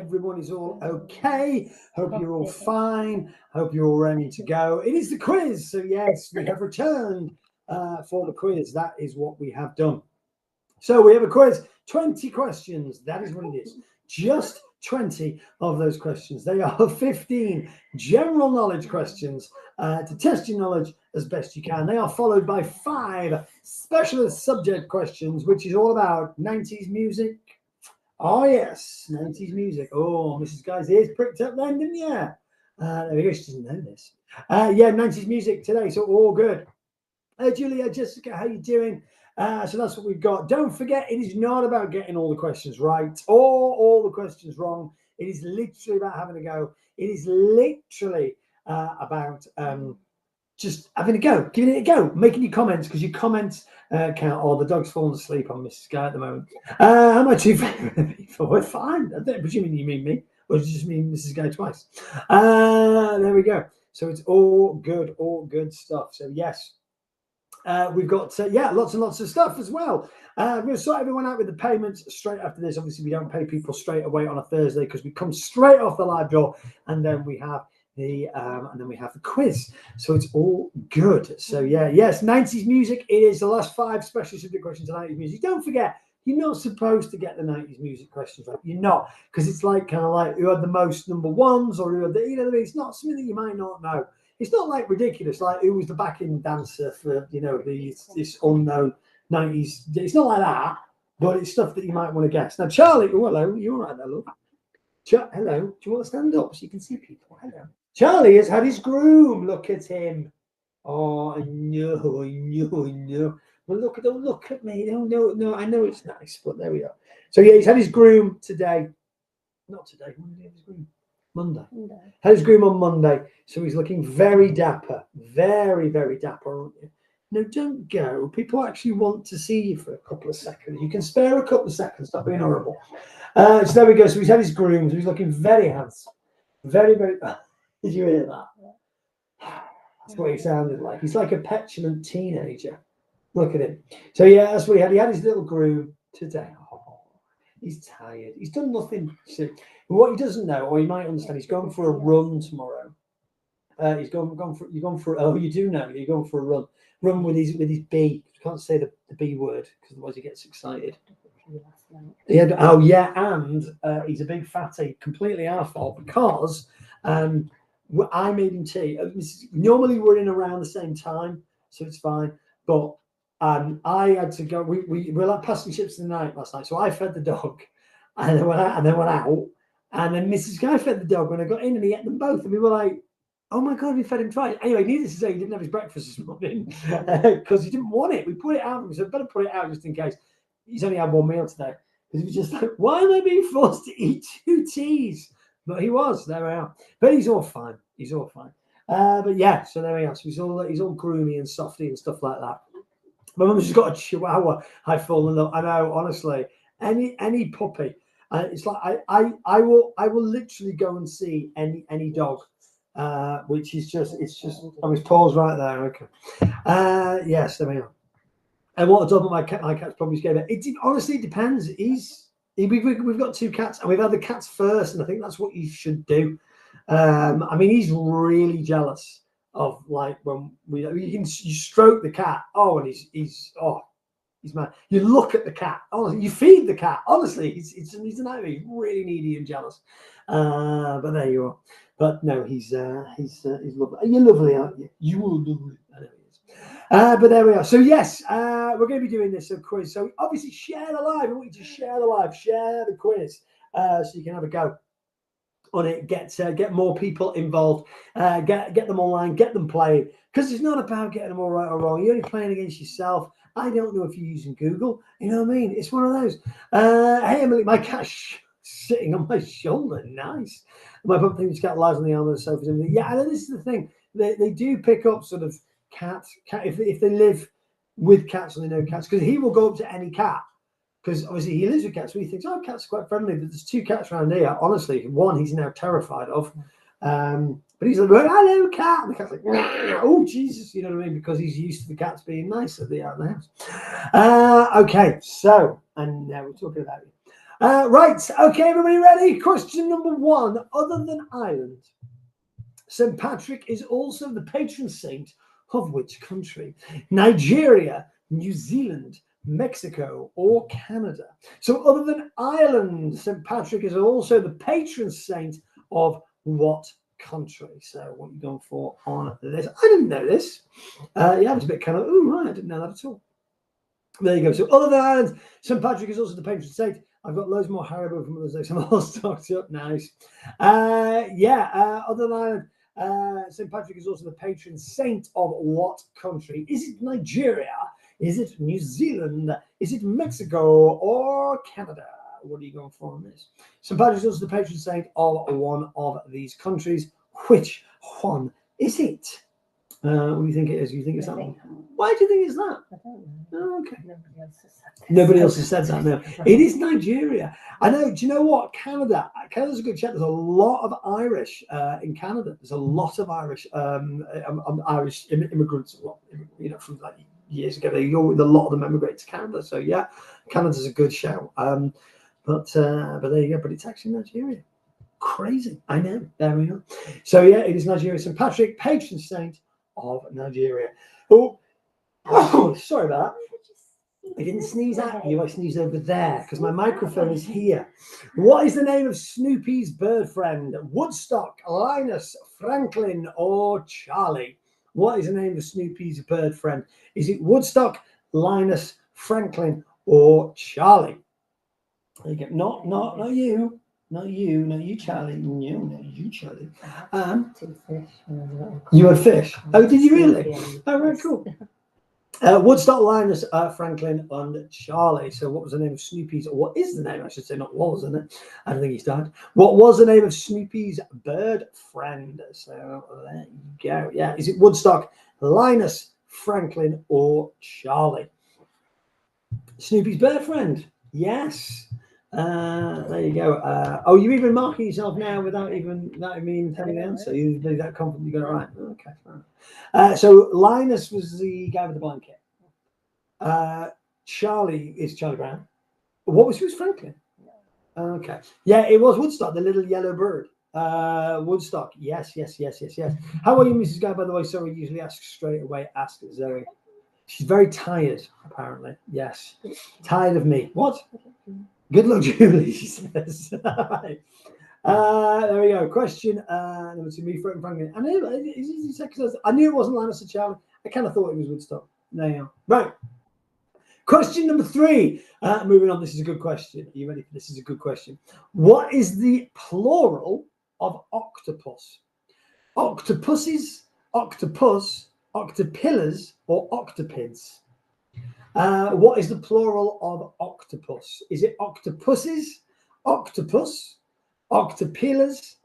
everyone is all okay. Hope you're all fine. Hope you're all ready to go. It is the quiz. So, yes, we have returned for the quiz. That is what we have done. So, we have a quiz, 20 questions. That is what it is. Just 20 of those questions. They are 15 general knowledge questions to test your knowledge as best you can. They are followed by 5 specialist subject questions, which is all about 90s music. Oh, yes, 90s music. Oh, Mrs. Guy's ears pricked up then, didn't you? There we go. She doesn't know this. Yeah, 90s music today, so all good. Julia, Jessica, how you doing? So that's what we've got. Don't forget, it is not about getting all the questions right or all the questions wrong. It is literally about having a go. It is literally about just having a go, giving it a go, making your comments, because your comments count. Oh, the dog's falling asleep on Mrs. Guy at the moment. How am I two favourite people? We're fine. I don't presume you mean me, or did you just mean Mrs. Guy twice? There we go. So it's all good stuff. So yes. We've got, lots and lots of stuff as well. We're going to sort everyone out with the payments straight after this. Obviously, we don't pay people straight away on a Thursday because we come straight off the live draw, and then we have the quiz. So it's all good. So yes, 90s music. It is the last 5 special subject questions on 90s music. Don't forget, you're not supposed to get the 90s music questions right. You're not, because it's like kind of like who had the most number ones, or who had the, it's not something that you might not know. It's not like ridiculous, like who was the backing dancer for, this unknown 90s. It's not like that, but it's stuff that you might want to guess. Now, Charlie, hello, you all right there, love? Hello, do you want to stand up so you can see people? Hello. Charlie has had his groom. Look at him. Oh, I know. Well, look at me. No, I know it's nice, but there we are. So, yeah, he's had his groom today. Not today. When did he have his groom? Monday. Had his groom on Monday, so he's looking very dapper, very, very dapper, aren't you? No, don't go. People actually want to see you for a couple of seconds. You can spare a couple of seconds. Stop being horrible. So there we go. So he's had his groom. So he's looking very handsome, very, very. Did you hear that? That's what he sounded like. He's like a petulant teenager. Look at him. So yeah, that's what he had. He had his little groom today. Oh, he's tired. He's done nothing. What he doesn't know, or he might understand, he's going for a run tomorrow. He's going for. Oh, you do know. You're going for a run with his bee. You can't say the B word because otherwise he gets excited. And he's a big fatty. Completely our fault, because I made him tea. Normally we're in around the same time, so it's fine. But I had to go. We were like passing ships in the night last night, so I fed the dog, and then went out. And then Mrs. Guy fed the dog when I got in, and he ate them both. And we were like, oh my God, we fed him twice. Anyway, needless to say, he didn't have his breakfast this morning because he didn't want it. We put it out. We said, better put it out just in case. He's only had one meal today. Because he was just like, why am I being forced to eat 2 teas? But he was. There we are. But he's all fine. But yeah, so there we are. So he's all groomy and softy and stuff like that. My mum's just got a Chihuahua. I've fallen in love. I know, honestly. Any puppy. It's like I will literally go and see any dog, which is just his paws right there. Okay. Yes, there we are. And what a dog my cat's probably scared of. It honestly depends. We've got 2 cats, and we've had the cats first, and I think that's what you should do. I mean, he's really jealous of like when you stroke the cat. Oh, and he's mad. You look at the cat. Oh, you feed the cat. Honestly, he's a nightmare. He's really needy and jealous. But there you are. But no, he's lovely. You're lovely, aren't you? You are lovely. But there we are. So yes, we're going to be doing this quiz. So obviously, share the live. I want you to share the live, share the quiz, so you can have a go on it. Get more people involved. Get them online. Get them playing. Because it's not about getting them all right or wrong. You're only playing against yourself. I don't know if you're using Google. You know what I mean? It's one of those. Hey, Emily, my cat's sitting on my shoulder. Nice. My pup thinks cat lies on the arm of the sofa. Yeah, and this is the thing. They do pick up sort of cat if they live with cats and they know cats, because he will go up to any cat, because obviously he lives with cats, so he thinks, oh, cats are quite friendly. But there's 2 cats around here. Honestly, one he's now terrified of. But he's like, hello, cat. And the cat's like, oh, Jesus, you know what I mean? Because he's used to the cats being nice at the house. Okay, so, and now we're talking about it. Right, okay, everybody ready? Question number 1. Other than Ireland, St. Patrick is also the patron saint of which country? Nigeria, New Zealand, Mexico, or Canada? So other than Ireland, St. Patrick is also the patron saint of what country? So what are you going for on this? I didn't know this. Yeah, I was a bit kind of, oh, right, I didn't know that at all. There you go. So other than Ireland, St. Patrick is also the patron saint. I've got loads more Haribo from Mother's Day, so I'm all stocked up. Nice. Other than Ireland, St. Patrick is also the patron saint of what country? Is it Nigeria? Is it New Zealand? Is it Mexico or Canada? What are you going for on this? St. Patrick is also the patron saint of one of these countries. Which one is it? What do you think it is? You think it's that one? Why do you think it's that? I don't know. Oh, okay. Nobody else has said this. Nobody else has said that now. It is Nigeria. I know. Do you know what? Canada's a good chat. There's a lot of Irish in Canada. There's a lot of Irish Irish immigrants. Well, you know, from like years ago, a lot of them emigrated to Canada. So yeah, Canada's a good show. But there you go. But it's actually Nigeria. Crazy. I know. There we go. So yeah, it is Nigeria. St. Patrick, patron saint of Nigeria. Oh, sorry about that. I didn't sneeze at you. I sneezed over there because my microphone is here. What is the name of Snoopy's bird friend? Woodstock, Linus, Franklin, or Charlie? What is the name of Snoopy's bird friend? Is it Woodstock, Linus, Franklin, or Charlie? There you go. Not you. Not you, Charlie. No, you, Charlie. Two fish. You had fish? Oh, did you really? Oh, right, cool. Woodstock, Linus, Franklin, and Charlie. So what was the name of Snoopy's, or what is the name, I should say, not was, isn't it? I don't think he's died. What was the name of Snoopy's bird friend? So there you go. Yeah, is it Woodstock, Linus, Franklin, or Charlie? Snoopy's bird friend. Yes. There you go. Oh, you're even marking yourself now without even telling the answer. You're that confident you got it right. Okay, fine. So Linus was the guy with the blanket. Charlie is Charlie Brown. Who was Franklin? Okay. Yeah, it was Woodstock, the little yellow bird. Woodstock. Yes. How are you, Mrs. Guy, by the way? Sorry, usually ask straight away. Ask Zoe. She's very tired, apparently. Yes. Tired of me. What? Good luck, Julie, she says. There we go. Question number 2, me, Franklin. I knew it wasn't Linus or Charlie. I kind of thought it was Woodstock. There you go. Right. Question number 3. Moving on. This is a good question. Are you ready for this? Is a good question. What is the plural of octopus? Octopuses, octopus, octopillars, or octopids? What is the plural of octopus? Is it octopuses, octopus, octopillars,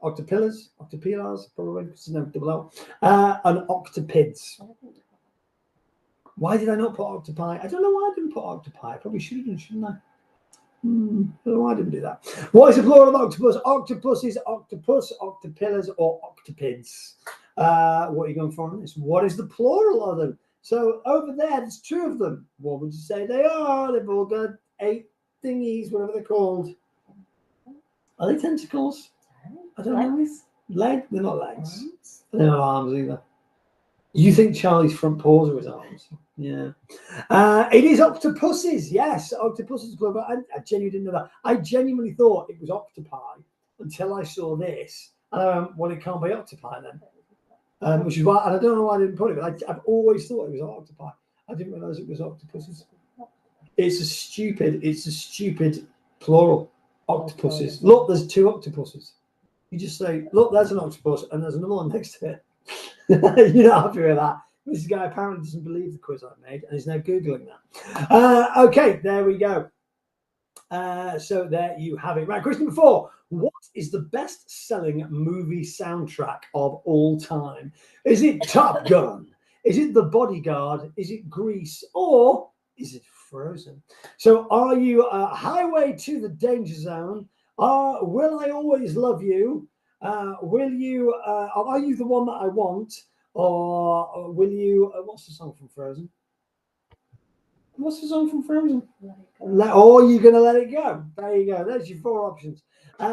probably, no double L, and octopids? Why did I not put octopi? I don't know why I didn't put octopi. I probably should have done, shouldn't I? I don't know why I didn't do that. What is the plural of octopus? Octopuses, octopus, octopillars, or octopids? What are you going for on this? What is the plural of them? So over there's 2 of them. What would you say they are? They've all got 8 thingies, whatever they're called. Are they tentacles? I don't know. Legs? They're not legs. They're not arms either. You think Charlie's front paws are his arms? Yeah. It is octopuses. Yes, octopuses. But I genuinely didn't know that. I genuinely thought it was octopi until I saw this. Well, it can't be octopi then. Which is why, and I don't know why I didn't put it, but I've always thought it was octopi. I didn't realize it was octopuses. It's a stupid plural. Octopuses. Look, there's 2 octopuses. You just say, look, there's an octopus, and there's another one next to it. You're not happy with that. This guy apparently doesn't believe the quiz I made, and is now Googling that. Okay, there we go. So there you have it. Right, question number 4. What is the best-selling movie soundtrack of all time? Is it Top Gun? Is it The Bodyguard? Is it Grease? Or is it Frozen? So are you Highway to the Danger Zone? Will I Always Love You? Are you the one that I want? Or will you, what's the song from Frozen? What's the song from Frozen? Let it go. Or you're going to let it go. There you go. There's your 4 options.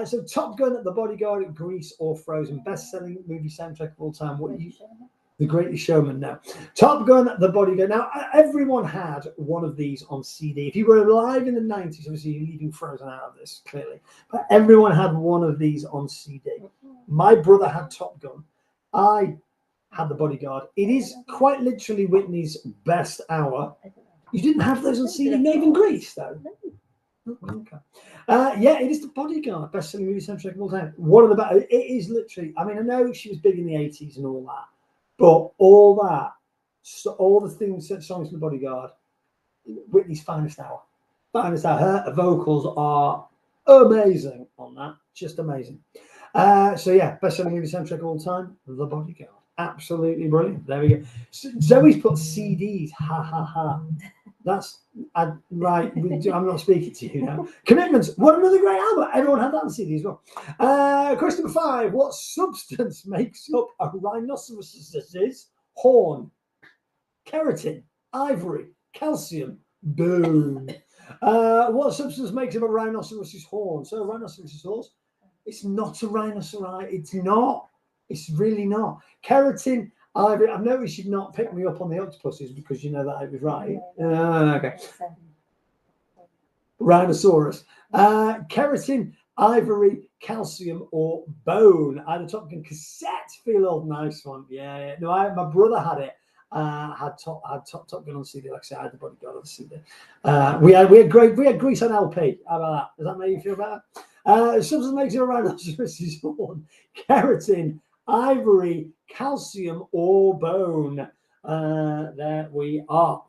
So Top Gun, The Bodyguard, Grease, or Frozen. Best-selling movie soundtrack of all time. The Greatest Showman now. Top Gun, The Bodyguard. Now, everyone had one of these on CD. If you were alive in the 90s, obviously you're leaving Frozen out of this, clearly. But everyone had one of these on CD. My brother had Top Gun. I had The Bodyguard. It is quite literally Whitney's best hour. You didn't have those on CD? Not even Grease, though? Okay. Yeah, it is The Bodyguard, best-selling movie soundtrack of all time. One of the best. It is literally, I mean, I know she was big in the 80s and all that. But all that, so all the things, songs from The Bodyguard, Whitney's finest hour. Finest hour. Her vocals are amazing on that. Just amazing. So yeah, best-selling movie soundtrack of all time, The Bodyguard. Absolutely brilliant. There we go. So Zoe's put CDs. Ha ha ha. That's right. I'm not speaking to you now. Commitments. What another great album. Everyone had that on CD as well. Question number 5. What substance makes up a rhinoceros's horn? Keratin, ivory, calcium, boom. What substance makes up a rhinoceros's horn? So a rhinoceros's horse? It's not a rhinoceros. It's not. It's really not. Keratin, ivory. I've noticed you've not picked me up on the octopuses because you know that I was right. Okay. Rhinoceros. Keratin, ivory, calcium, or bone. I had a Top Gun cassette. Feel old, nice one. Yeah. No, my brother had it. Had Top Gun on CD. Like I said, I had The Bodyguard on CD. We had Grease on LP. How about that? Does that make you feel better? Substance makes it a rhinoceros's horn. Keratin, ivory, calcium, or bone. There we are.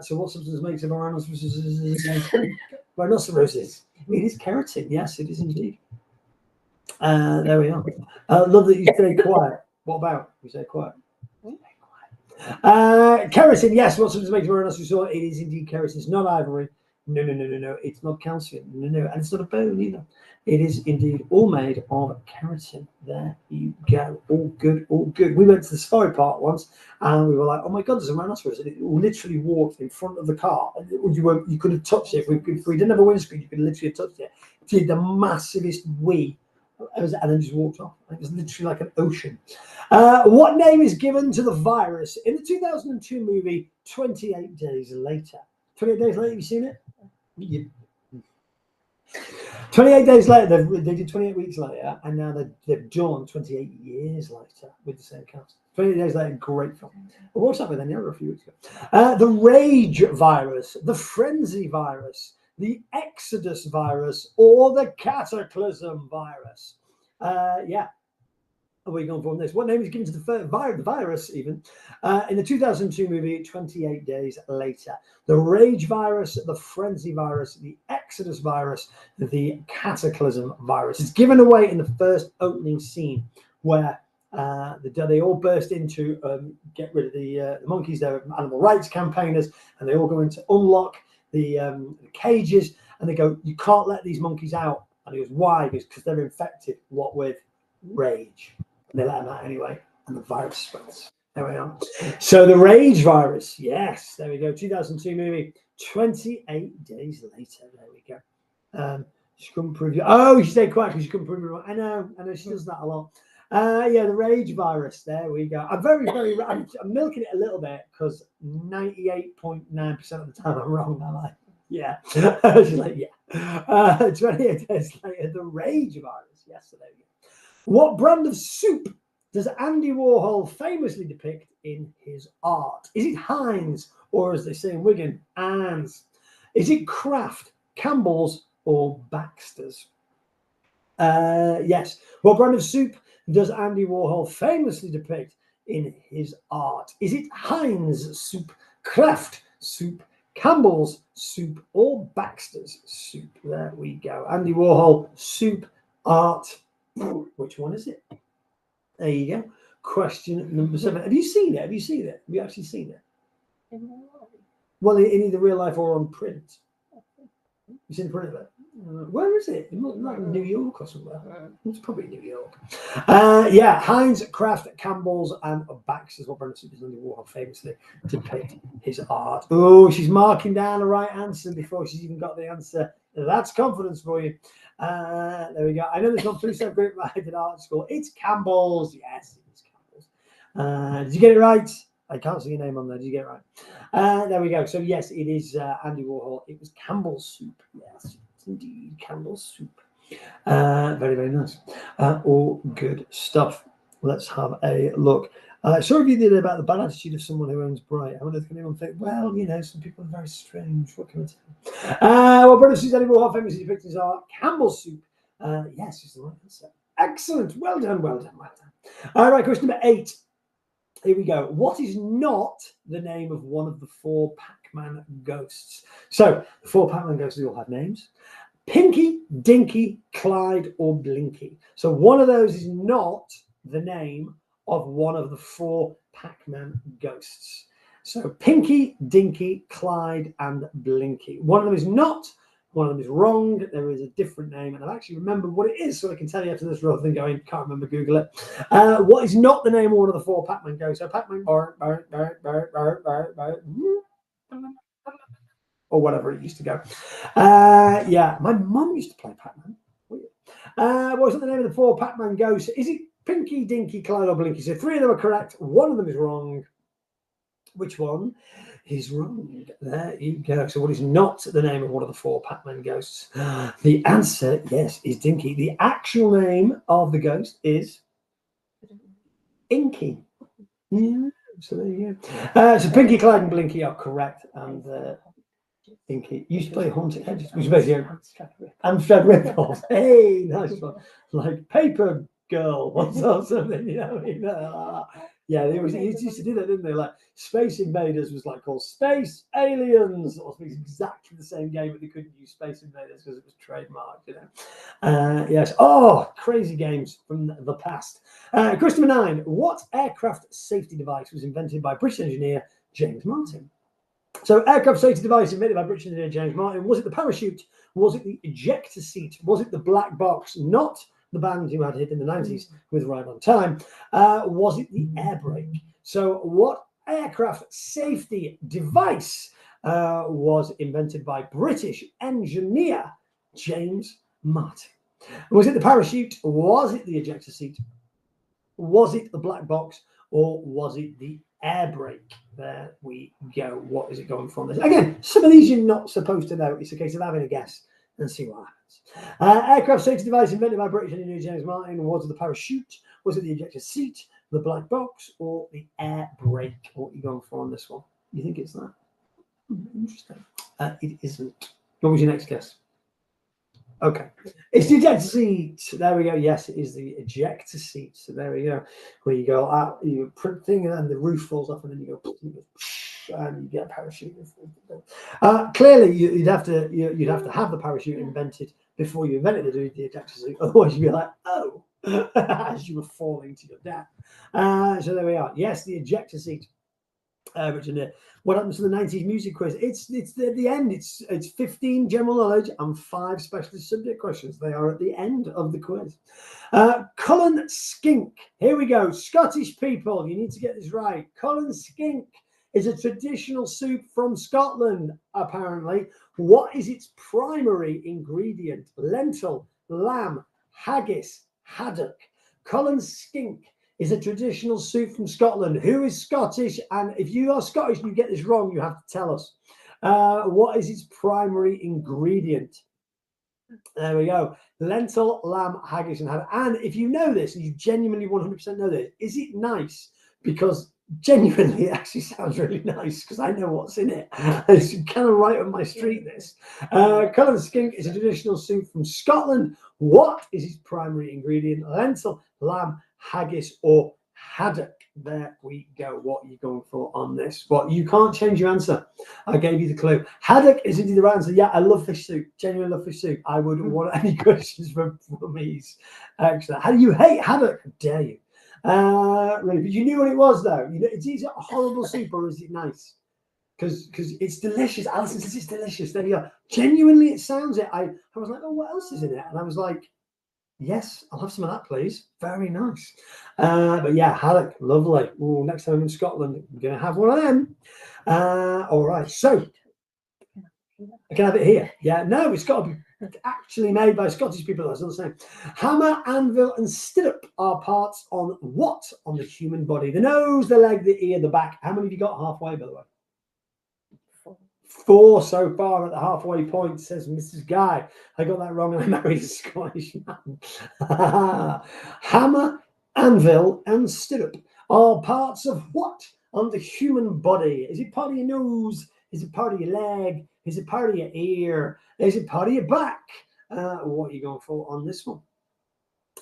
So what substance makes up a rhinoceroses? It is keratin. Yes, it is indeed. There we are. Love that you stay quiet. What about you say quiet? Keratin. Yes, what substance makes up a rhinoceros? It is indeed keratin. It's not ivory. No. It's not calcium. No. And it's not a bone either. It is indeed all made of keratin. There you go. All good, all good. We went to the safari park once and we were like, oh my God, there's a rhinoceros. And it literally walked in front of the car. You could have touched it. If we didn't have a windscreen, you could literally have touched it. It did the massivest wee. And then just walked off. It was literally like an ocean. What name is given to the virus in the 2002 movie 28 Days Later? 28 Days Later, have you seen it? Yeah. 28 days later, they did 28 weeks later, and now they've done 28 years later with the same cast. 28 days later, great film. I watched that with Daniela a few weeks ago. The Rage virus, the Frenzy virus, the Exodus virus, or the Cataclysm virus. Yeah. Are we going from this? What name is given to the virus, even? In the 2002 movie, 28 Days Later. The Rage virus, the Frenzy virus, the Exodus virus, the Cataclysm virus. It's given away in the first opening scene where they all burst into get rid of the monkeys. They're animal rights campaigners, and they all go in to unlock the cages, and they go, you can't let these monkeys out. And he goes, why? Because they're infected, what with? Rage. And they let them out anyway, and the virus spreads. There we are. So the Rage virus, yes, there we go. 2002 movie, 28 days later. There we go. She couldn't prove you. Oh, she stayed quiet because she couldn't prove you wrong. I know, she does that a lot. Yeah, the Rage virus. There we go. I'm I'm milking it a little bit because 98.9% of the time I'm wrong. Am I? Yeah. She's like, yeah. 28 days later, the Rage virus. Yes, so there we go. What brand of soup does Andy Warhol famously depict in his art? Is it Heinz, or as they say in Wigan, Ann's? Is it Kraft, Campbell's, or Baxter's? Yes. What brand of soup does Andy Warhol famously depict in his art? Is it Heinz soup, Kraft soup, Campbell's soup, or Baxter's soup? There we go. Andy Warhol soup art. Which one is it? There you go. Question number 7. Have you seen it? Have you actually seen it? Well, in either real life or on print. You seen the print of it? Where is it? Like New York or somewhere. It's probably New York. Yeah, Heinz, Kraft, Campbell's, and Baxter's what Brendan Soup is Andy Warhol famously depict his art. Oh, she's marking down the right answer before she's even got the answer. That's confidence for you. There we go. I know there's one police have great right at art school. It's Campbell's. Yes, it's Campbell's. Did you get it right? I can't see your name on there. Did you get it right? There we go. So yes, it is Andy Warhol. It was Campbell's Soup. Yes, it's indeed Campbell's Soup. Very, very nice. All good stuff. Let's have a look. Sorry if you did about the bad attitude of someone who owns Bright. I wonder if anyone think, well, you know, some people are very strange. What can I say? Well, Brendan Soup Andy Warhol famously depicted his art. Campbell's Soup. Yes, is the right answer. Excellent. Well done, well done, well done. All right, question number 8. Here we go. What is not the name of one of the 4 Pac-Man ghosts? So the 4 Pac-Man ghosts, they all have names. Pinky, Dinky, Clyde, or Blinky. So one of those is not the name of one of the 4 Pac-Man ghosts. So Pinky, Dinky, Clyde, and Blinky. One of them is not. One of them is wrong. There is a different name, and I've actually remembered what it is, so I can tell you after this rather than going, can't remember, Google it. What is not the name of one of the 4 Pac-Man ghosts? So Pac-Man, or whatever it used to go. Yeah, my mum used to play Pac-Man. What was the name of the 4 Pac-Man ghosts? Is it Pinky, Dinky, Clyde, or Blinky? So 3 of them are correct. One of them is wrong. Which one is wrong? There you go. So what is not the name of one of the 4 Pac-Man ghosts? The answer, yes, is Dinky. The actual name of the ghost is Inky. Yeah, so there you go. So Pinky, Clyde, and Blinky are correct. And Inky used to play Haunted Hedges, which is basically Amstrad Ripples. Hey, nice one. Like Paper Girl or something, you know. Yeah, they used to do that, didn't they? Like Space Invaders was like called Space Aliens, or it's exactly the same game, but they couldn't use Space Invaders because it was trademarked, you know. Yes. Oh, crazy games from the past. Question number 9. What aircraft safety device was invented by British engineer James Martin? So aircraft safety device invented by British engineer James Martin. Was it the parachute? Was it the ejector seat? Was it the black box? Not the band who had hit in the 90s with Right on Time. Was it the air brake? So what aircraft safety device was invented by British engineer James Martin? Was it the parachute? Was it the ejector seat? Was it the black box? Or was it the air brake? There we go. What is it going from this? Again, some of these you're not supposed to know. It's a case of having a guess and see what happens. Aircraft safety device invented by British engineer James Martin. Was it the parachute? Was it the ejector seat, the black box, or the air brake? What are you going for on this one? You think it's that? Interesting. It isn't. What was your next guess? Okay, it's the ejector seat. There we go. Yes, it is the ejector seat. So there we go. Where you go out, you print thing, and the roof falls off, and then you go, and you get a parachute. Clearly, you'd have to have the parachute invented before you invented the ejector seat. Otherwise, you'd be like, oh, as you were falling to your death. So there we are. Yes, the ejector seat. Richard, what happens to the 90s music quiz? It's at the end. It's 15 general knowledge and 5 specialist subject questions. They are at the end of the quiz. Cullen skink. Here we go. Scottish people, you need to get this right. Cullen skink is a traditional soup from Scotland, apparently. What is its primary ingredient? Lentil, lamb, haggis, haddock. Cullen skink is a traditional soup from Scotland. Who is Scottish? And if you are Scottish and you get this wrong, you have to tell us. What is its primary ingredient? There we go. Lentil, lamb, haggis, and haddock. And if you know this, and you genuinely 100% know this, is it nice? Because genuinely, it actually sounds really nice because I know what's in it. It's kind of right on my street, this. Cullen skink is a traditional soup from Scotland. What is its primary ingredient? Lentil, lamb, haggis, or haddock? There we go. What are you going for on this? What, you can't change your answer. I gave you the clue. Haddock is indeed the right answer. Yeah, I love fish soup. Genuinely love fish soup. I wouldn't want any questions from these. Excellent. How do you hate haddock? How dare you? Really, but you knew what it was, though. Is it a horrible soup or is it nice? because it's delicious. Alison says it's delicious. There you go. Genuinely, it sounds it. I was like, oh, what else is in it? And I was like, yes, I'll have some of that, please. Very nice. But yeah, haddock, lovely. Ooh, next time I'm in Scotland, I'm going to have one of them. All right, so I can have it here. Yeah, no, it's got to be actually made by Scottish people. That's not the same. Hammer, anvil, and stirrup are parts on what on the human body? The nose, the leg, the ear, the back. How many have you got halfway, by the way? 4 so far at the halfway point, says Mrs. Guy. I got that wrong and I married a Scottish man. Hammer, anvil, and stirrup are parts of what on the human body? Is it part of your nose? Is it part of your leg? Is it part of your ear? Is it part of your back? What are you going for on this one?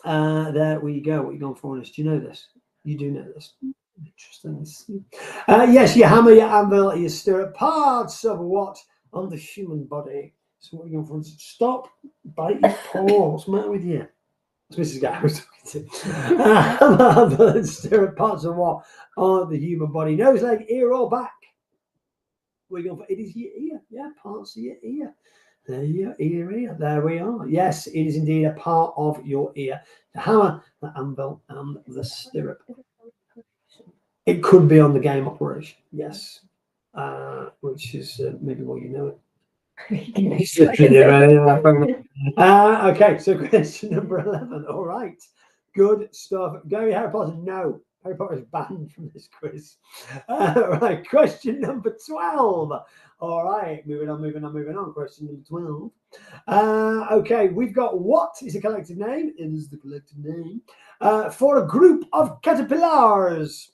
There we go. What are you going for on this? Do you know this? You do know this. Interesting. Yes, your hammer, your anvil, your stirrup, parts of what on the human body. So what are you going for? Stop, bite your paw. What's the matter with you? It's Mrs. Guy I was talking to. Hammer, anvil, and stirrup, parts of what on the human body? Nose, leg, ear, or back? What are you going for? It is your ear. Yeah, parts of your ear. There you go, ear. There we are. Yes, it is indeed a part of your ear. The hammer, the anvil, and the stirrup. It could be on the game operation, yes, which is maybe why you know it. Okay, so question number 11. All right, good stuff. Go Harry Potter. No, Harry Potter is banned from this quiz. Right, question number 12. All right, moving on. Question number 12. Okay, we've got what is a collective name? It is the collective name for a group of caterpillars.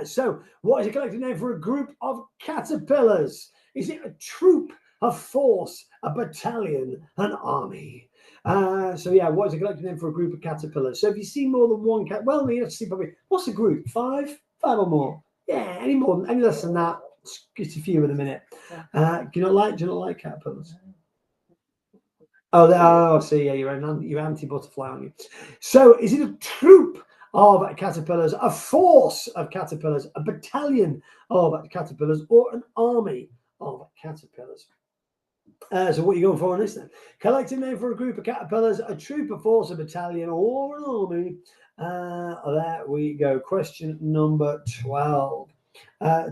So, what is a collective name for a group of caterpillars? Is it a troop, a force, a battalion, an army? So, yeah, what is a collective name for a group of caterpillars? So, if you see more than one cat, well, you have to see probably what's a group? 5 or more? Yeah, any less than that? Just a few in a minute. Do you not like caterpillars? Oh, see, yeah, you're anti-butterfly, aren't you? So, is it a troop of caterpillars, a force of caterpillars, a battalion of caterpillars, or an army of caterpillars? So what are you going for on this then? Collective name for a group of caterpillars, a troop, a force, a battalion, or an army. There we go. Question number 12.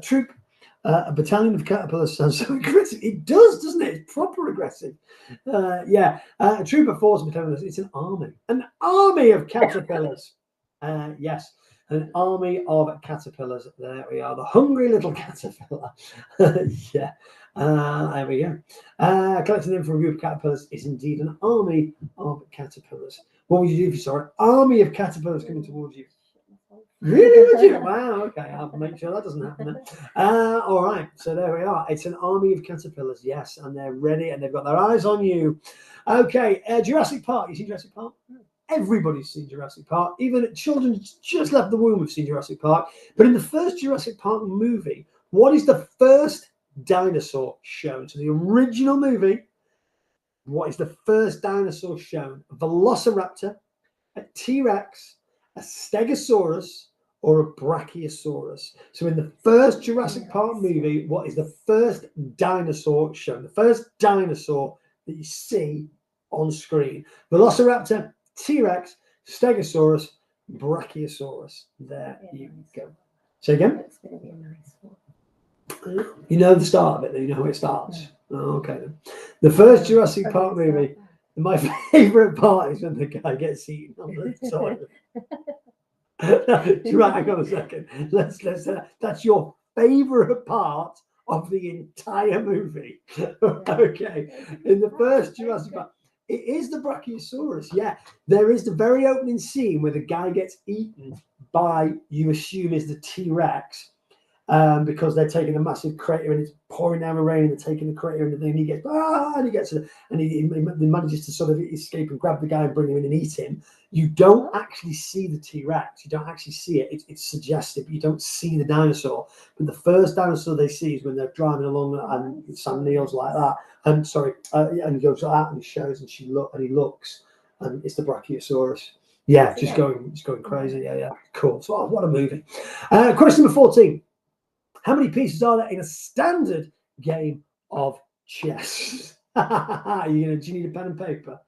Troop, a battalion of caterpillars sounds so aggressive. It does, doesn't it? It's proper aggressive. Yeah. A troop, a force, a battalion. It's an army. An army of caterpillars. Yes, an army of caterpillars. There we are, the hungry little caterpillar. Yeah, there we go. Collecting them for a group of caterpillars is indeed an army of caterpillars. What would you do if you saw an army of caterpillars coming towards you? Really, would you? Wow, okay, I'll make sure that doesn't happen then. All right, so there we are. It's an army of caterpillars, yes, and they're ready and they've got their eyes on you. Okay, Jurassic Park. You see Jurassic Park? Everybody's seen Jurassic Park. Even children just left the womb have seen Jurassic Park. But in the first Jurassic Park movie, what is the first dinosaur shown? So the original movie, what is the first dinosaur shown? A Velociraptor, a T-Rex, a Stegosaurus, or a Brachiosaurus? So in the first Jurassic Park movie, what is the first dinosaur shown? The first dinosaur that you see on screen. Velociraptor, T-Rex, Stegosaurus, Brachiosaurus. There you go. Say again? That's going to be a nice one. You know the start of it, you know how it starts. Oh, okay then. The first Jurassic Park movie, my favourite part is when the guy gets eaten on the toilet. Right, hang on a second. Let's that's your favourite part of the entire movie. Okay. In the first Jurassic Park. It is the Brachiosaurus, yeah. There is the very opening scene where the guy gets eaten by, you assume, is the T-Rex, because they're taking a massive crater and it's pouring down the rain. They're taking the crater and then he gets, he manages to sort of escape and grab the guy and bring him in and eat him. You don't actually see the T-Rex. You don't actually see it. It's suggestive. You don't see the dinosaur. But the first dinosaur they see is when they're driving along and Sam Neill's like that. And he goes like that and he shows and he looks and it's the Brachiosaurus. Yeah, just going crazy. Yeah. Cool. So what a movie. Question number 14. How many pieces are there in a standard game of chess? Do you need a pen and paper?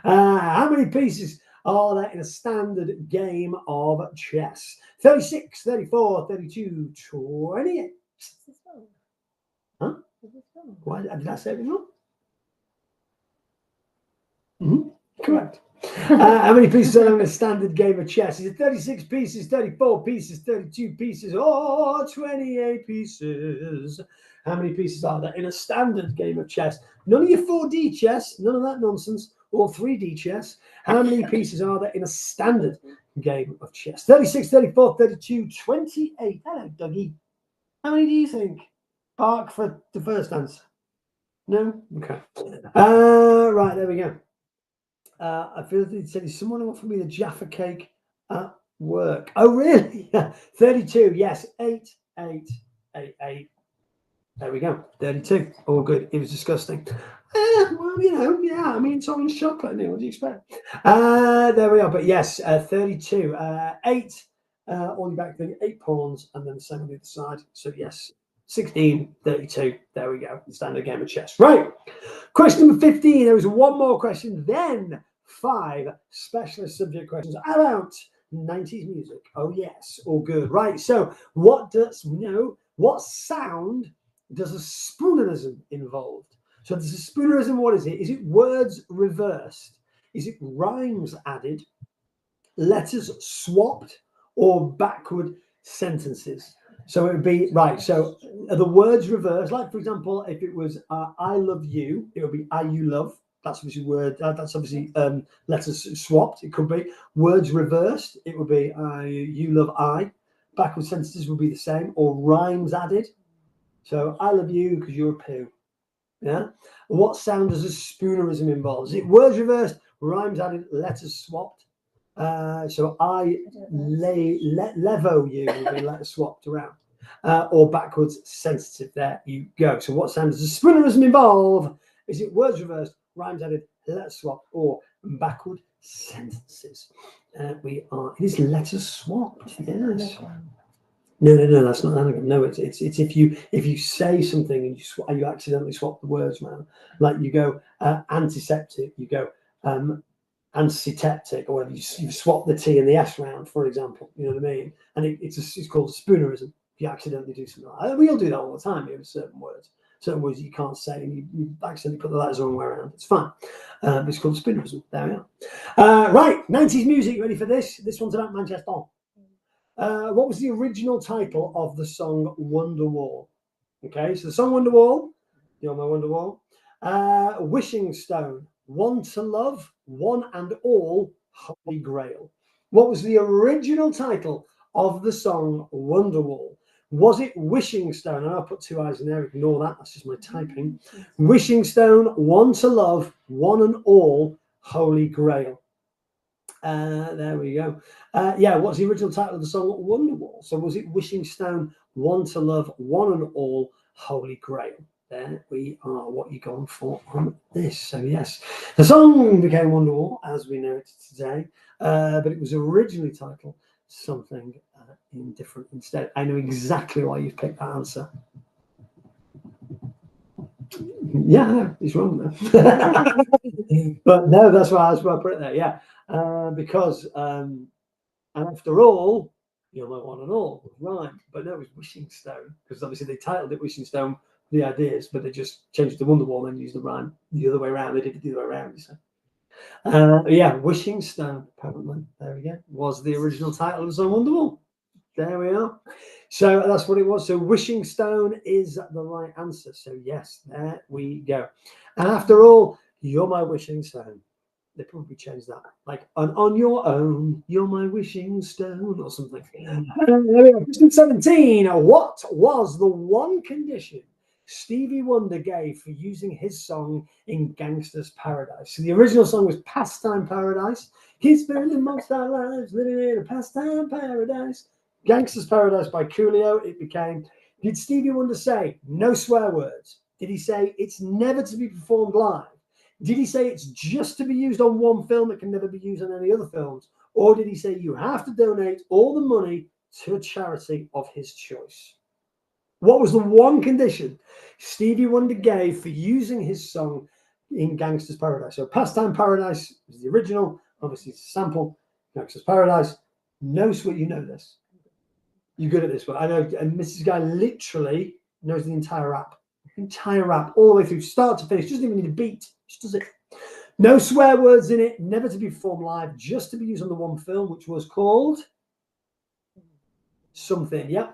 How many pieces are there in a standard game of chess? 36, 34, 32, 28. Huh? Why did I say it wrong? Correct. How many pieces are there in a standard game of chess? Is it 36 pieces, 34 pieces, 32 pieces, or 28 pieces? How many pieces are there in a standard game of chess? None of your 4D chess, none of that nonsense, or 3D chess. How many pieces are there in a standard game of chess? 36, 34, 32, 28. Hello, Dougie. How many do you think? Bark for the first answer. No? Okay. Right, there we go. I feel that he said, someone offered me the Jaffa cake at work. Oh, really? 32. Yes. 8, 8, 8, 8. There we go. 32. All good. It was disgusting. Well, yeah. I mean, it's orange chocolate. What do you expect? There we are. But yes, 32. 8 on the back thing, 8 pawns, and then the same on the other side. So yes, 16, 32. There we go. Standard game of chess. Right. Question number 15. There was one more question, then 5 specialist subject questions about 90s music. Oh yes, all good. Right. So what sound does a spoonerism involved? So there's a spoonerism. What is it? Is it words reversed? Is it rhymes added, letters swapped, or backward sentences? So it would be, right, so the words reversed, like for example, if it was I love you, it would be I you love. That's obviously that's obviously letters swapped. It could be words reversed. It would be you love I. Backward sentences would be the same, or rhymes added. So I love you because you're a poo. Yeah. What sound does a spoonerism involve? Is it words reversed, rhymes added, letters swapped? So I levo you will be letters swapped around, or backwards sensitive. There you go. So what sound does a spoonerism involve? Is it words reversed, rhymes added, letters swapped, or backward sentences? It is letters swapped. Yes. No, that's not anagram. No, it's if you say something and you accidentally swap the words around, like you go antiseptic, you go antiseptic, or whatever. You swap the T and the S round, for example. You know what I mean? And it's called spoonerism. If you accidentally do something like that, we all do that all the time. You have certain words you can't say, and you accidentally put the letters the wrong way around. It's fine. It's called spoonerism. There we are. Right, 90s music. You ready for this? This one's about Manchester. What was the original title of the song Wonderwall? Okay, so the song Wonderwall, You're My Wonderwall, Wishing Stone, One to Love, One and All, Holy Grail. What was the original title of the song Wonderwall? Was it Wishing Stone? And I'll put 2 eyes in there, ignore that, that's just my typing. Wishing Stone, One to Love, One and All, Holy Grail. There we go. What's the original title of the song Wonderwall? So was it Wishing Stone, One to Love, One and All, Holy Grail? There we are. What you going for on this? So yes, the song became Wonderwall as we know it today, but it was originally titled something indifferent instead. I know exactly why you've picked that answer. Yeah, he's wrong there. But no, that's why I put it there. Yeah. Because and after all, you're my one and all, right? But no, it was Wishing Stone, because obviously they titled it Wishing Stone, the ideas, but they just changed the Wonderwall and used the rhyme the other way around. They did it the other way around, you say. Wishing Stone, apparently, there we go, was the original title of the song Wonderwall. There we are. So that's what it was. So Wishing Stone is the right answer. So yes, there we go. And after all, you're my wishing stone. They probably changed that, like on your own, you're my wishing stone, or something. Question 17. What was the one condition Stevie Wonder gave for using his song in Gangsta's Paradise? So the original song was Pastime Paradise. Keep spending most our lives living in a pastime paradise. Gangsta's Paradise by Coolio. It became. Did Stevie Wonder say no swear words? Did he say it's never to be performed live? Did he say it's just to be used on one film, it can never be used on any other films? Or did he say you have to donate all the money to a charity of his choice? What was the one condition Stevie Wonder gave for using his song in Gangsta's Paradise? So Pastime Paradise is the original, obviously it's a sample. Gangsta's Paradise. No sweat, you know this. You're good at this one. I know, and Mrs. Guy literally knows the entire rap. All the way through, start to finish. Doesn't even need a beat. Just does it. No swear words in it, never to be performed live, just to be used on the one film, which was called something, yeah,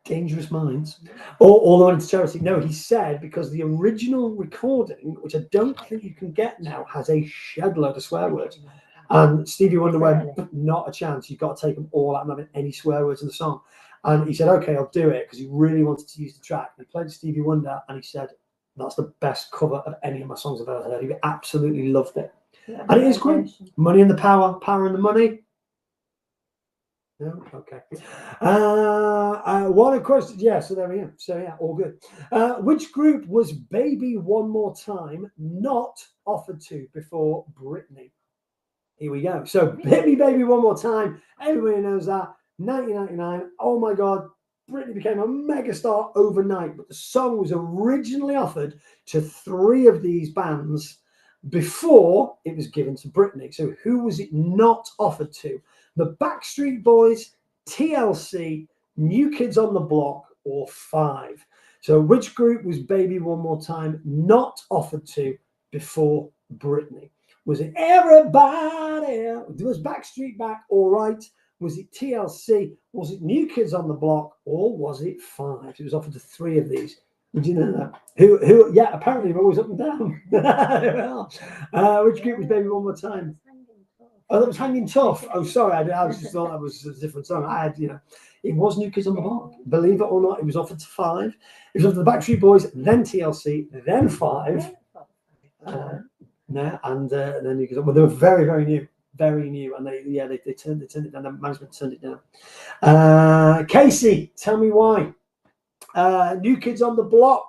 Dangerous Minds, or All the Money to Charity. No, he said because the original recording, which I don't think you can get now, has a shed load of swear words. And Stevie Wonder went, not a chance. You've got to take them all out. I'm not having any swear words in the song. And he said, okay, I'll do it, because he really wanted to use the track. He played Stevie Wonder, and he said, that's the best cover of any of my songs I've ever heard. He absolutely loved it. And it is great. Money and the Power, Power and the Money. No? Okay. One question. Yeah, so there we go. So, yeah, all good. Which group was Baby One More Time not offered to before Britney? Here we go. So, Hit Me Baby One More Time. Everybody knows that. 1999. Oh, my God. Britney became a megastar overnight, but the song was originally offered to 3 of these bands before it was given to Britney. So who was it not offered to? The Backstreet Boys, TLC, New Kids on the Block, or 5? So which group was Baby One More Time not offered to before Britney? Was it everybody? Was Backstreet Back all right? Was it TLC? Was it New Kids on the Block? Or was it 5? It was offered to 3 of these. Did you know that? Who? Yeah, apparently they're always up and down. Which group was Baby One More Time? Oh, that was Hanging Tough. Oh, sorry, I just thought that was a different song. I had, it was New Kids on the Block. Believe it or not, it was offered to 5. It was offered to the Backstreet Boys, then TLC, then 5. And then New Kids. Well, they were very, very new. Very new, and they turned it down. The management turned it down. Casey, tell me why. New Kids on the Block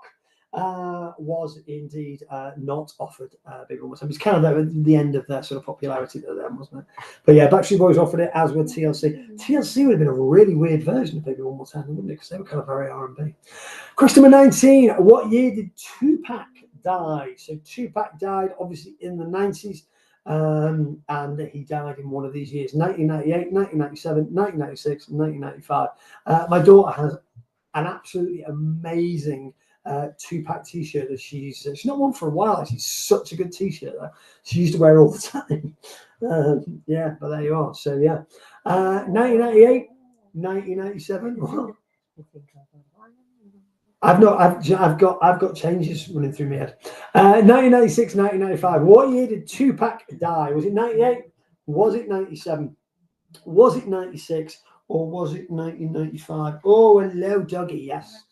was indeed not offered Baby One More Time. It's kind of the end of their sort of popularity there, wasn't it? But yeah, Backstreet Boys offered it, as with TLC. TLC would have been a really weird version of Baby One More Time, wouldn't it? Because they were kind of very R&B. Question number 19. What year did Tupac die? So Tupac died obviously in the 90s. And he died in one of these years, 1998, 1997, 1996, 1995. My daughter has an absolutely amazing Tupac t-shirt that she's not worn for a while. Actually, such a good t-shirt though. She used to wear all the time. Yeah, but there you are. So yeah, 1998, 1997. I've got changes running through my head. 1996, 1995. What year did Tupac die? Was it 98? Was it 97? Was it 96? Or was it 1995? Oh, hello, Dougie. Yes.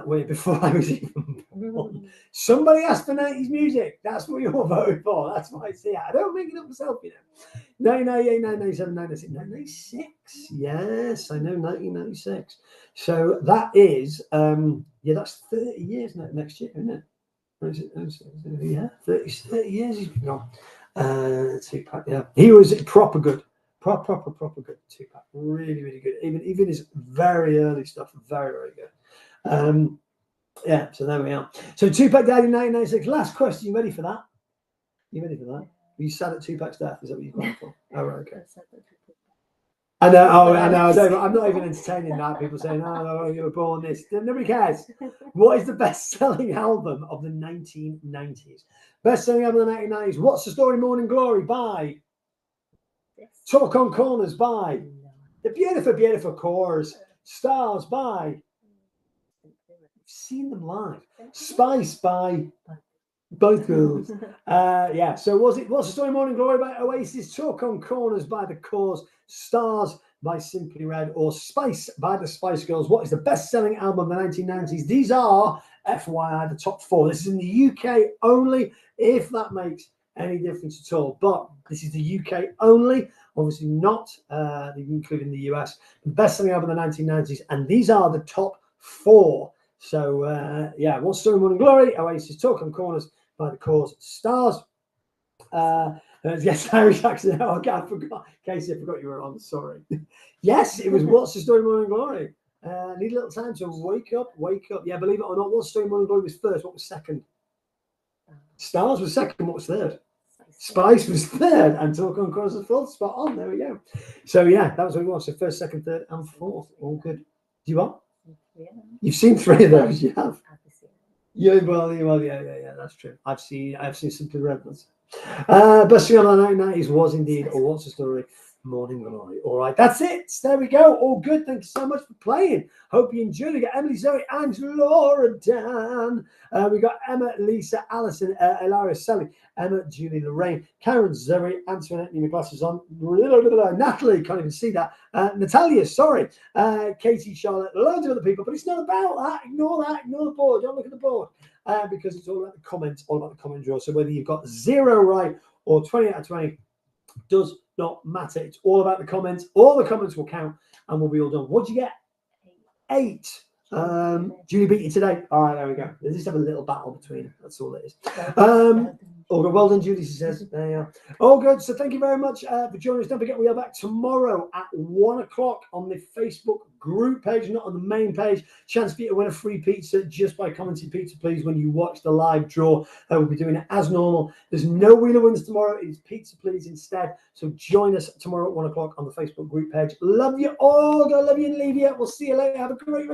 Wait, before I was even born. Somebody asked for 90s music. That's what you're voting for. That's why I see it. I don't make it up myself, 1998, 1997, 1996. Yes, I know, 1996. So that is, that's 30 years next year, isn't it? Yeah, 30 years he's been gone. Tupac, yeah. He was proper good. Proper good Tupac. Really, really good. Even his very early stuff, very, very good. Yeah, so there we are. So Tupac died in 1996. Last question. You ready for that? You ready for that? Are you sad at Tupac's death? Is that what you're going for? Oh, right, okay. I know. I'm not even entertaining that. People saying, "Oh, you were born this." Nobody cares. What is the best-selling album of the 1990s? Best-selling album of the 1990s. What's the Story? Morning Glory by Talk on Corners by The Beautiful, Beautiful Cores. Stars by. I've seen them live. Spice by both girls. Yeah. So What's the Story? Morning Glory by Oasis. Talk on Corners by The Cores. Stars by Simply Red, or Spice by the Spice Girls. What is the best-selling album of the 1990s? These are, FYI, the top 4. This is in the UK only, if that makes any difference at all. But this is the UK only, obviously not including the US. The best-selling album of the 1990s, and these are the top 4. So, What's Story? Morning Glory, Oasis, Talk on Corners by The Cores. Stars. Yes, Irish accent. Oh, God, I forgot. Casey, I forgot you were on. Sorry. Yes, it was What's the Story? Morning Glory. Need a little time to wake up. Yeah, believe it or not, what story Morning Glory was first? What was second? Stars was second. What was third? Spice was third, and Talk on Chorus was fourth. Spot on. There we go. So yeah, that was what we watched. So first, second, third, and fourth. All good. Do you want? You've seen 3 of those. You have. Yeah, yeah. That's true. I've seen Simply Red ones. Best thing on the 1990s was indeed a What's the Story Morning Glory. All right, that's it. There we go. All good. Thank you so much for playing. Hope you enjoyed. We got Emily, Zoe, Angela, Laura, Dan. We got Emma, Lisa, Alison, Ilaria, Sally, Emma, Julie, Lorraine, Karen, Zoe, Antoinette, need my glasses on. Natalie, can't even see that. Natalia, sorry. Katie, Charlotte, loads of other people. But it's not about that. Ignore that. Ignore the board. Don't look at the board. Because it's all about the comments, all about the comment draw. So whether you've got 0 right or 20 out of 20 does not matter. It's all about the comments. All the comments will count and we'll be all done. What'd you get? 8. Julie beat you today. All right, there we go. Let's just have a little battle between them. That's all it is. All good. Well done, Julie, she says. There you are. All good. So thank you very much for joining us. Don't forget, we are back tomorrow at 1 o'clock on the Facebook group page, not on the main page. Chance for you to win a free pizza just by commenting Pizza Please when you watch the live draw. We'll be doing it as normal. There's no Wheeler Wins tomorrow. It's Pizza Please instead. So join us tomorrow at 1 o'clock on the Facebook group page. Love you all. God love you and leave you. We'll see you later. Have a great rest.